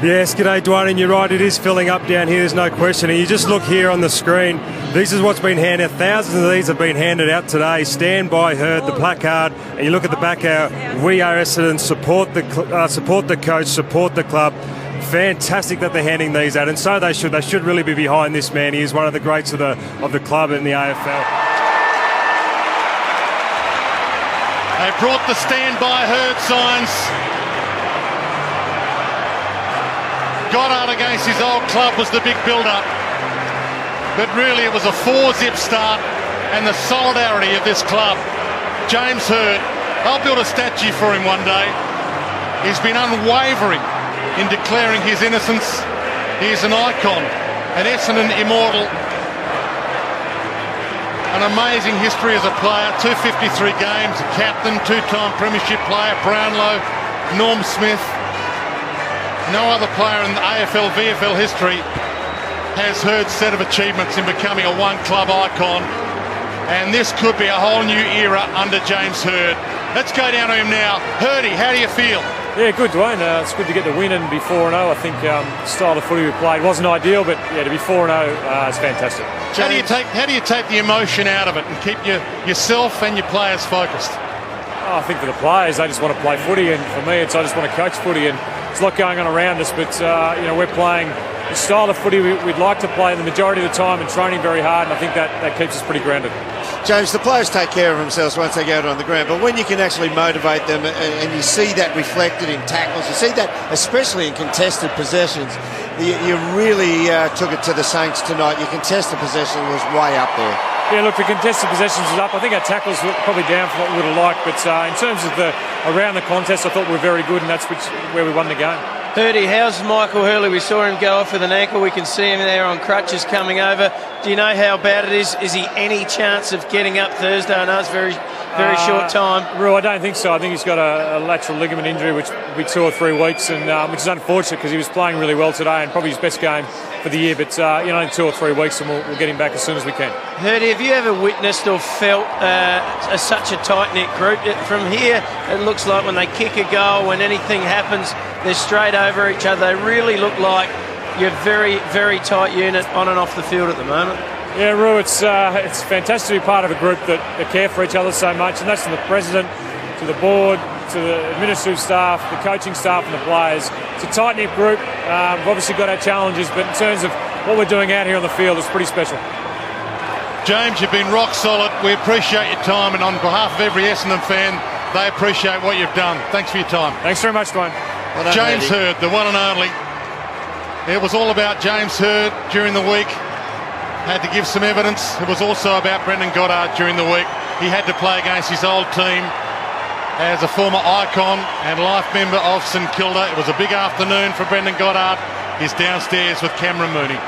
Yes, g'day Dwayne, and you're right, it is filling up down here, there's no question. And you just look here on the screen, this is what's been handed out. Thousands of these have been handed out today. Stand by Herd, the placard, and you look at the back, we are Essendon, support the coach, support the club. Fantastic that they're handing these out, and so they should. They should really be behind this man. He is one of the greats of the club in the AFL. They brought the Stand by Herd signs. Goddard against his old club was the big build-up, but really it was a 4-zip start, and the solidarity of this club. James Herd, I'll build a statue for him one day. He's been unwavering in declaring his innocence. He is an icon, an Essendon immortal, an amazing history as a player, 253 games, a captain, two-time premiership player, Brownlow, Norm Smith. No other player in the AFL, VFL history has Herd's set of achievements in becoming a one-club icon, and this could be a whole new era under James Herd. Let's go down to him now. Herdy, how do you feel? Yeah, good, Dwayne. It's good to get the win and be 4-0. I think the style of footy we played wasn't ideal, but yeah, to be 4-0 is fantastic. How do you take the emotion out of it and keep yourself and your players focused? I think for the players, they just want to play footy, and for me, I just want to coach footy, and there's a lot going on around us, but we're playing the style of footy we'd like to play the majority of the time and training very hard, and I think that keeps us pretty grounded. James, the players take care of themselves once they go out on the ground, but when you can actually motivate them and you see that reflected in tackles, you see that especially in contested possessions, you really took it to the Saints tonight. Your contested possession was way up there. Yeah, look, the contested possessions was up. I think our tackles were probably down from what we would have liked, but in terms of around the contest, I thought we were very good, and that's where we won the game. Herdy, how's Michael Hurley? We saw him go off with an ankle. We can see him there on crutches coming over. Do you know how bad it is? Is he any chance of getting up Thursday? I know it's very short time. Rue, I don't think so. I think he's got a lateral ligament injury, which will be 2 or 3 weeks, and which is unfortunate because he was playing really well today and probably his best game for the year. But in 2 or 3 weeks, and we'll get him back as soon as we can. Herdy, have you ever witnessed or felt such a tight-knit group? From here, it looks like when they kick a goal, when anything happens, they're straight over each other. They really look like you're a very, very tight unit on and off the field at the moment. Yeah, Rue, it's fantastic to be part of a group that care for each other so much, and that's from the president to the board to the administrative staff, the coaching staff and the players. It's a tight-knit group. We've obviously got our challenges, but in terms of what we're doing out here on the field, it's pretty special. James, you've been rock solid. We appreciate your time, and on behalf of every Essendon fan, they appreciate what you've done. Thanks for your time. Thanks very much, Dwayne. Well, James Herd, the one and only. It was all about James Herd during the week. Had to give some evidence. It was also about Brendan Goddard during the week. He had to play against his old team as a former icon and life member of St Kilda. It was a big afternoon for Brendan Goddard. He's downstairs with Cameron Mooney.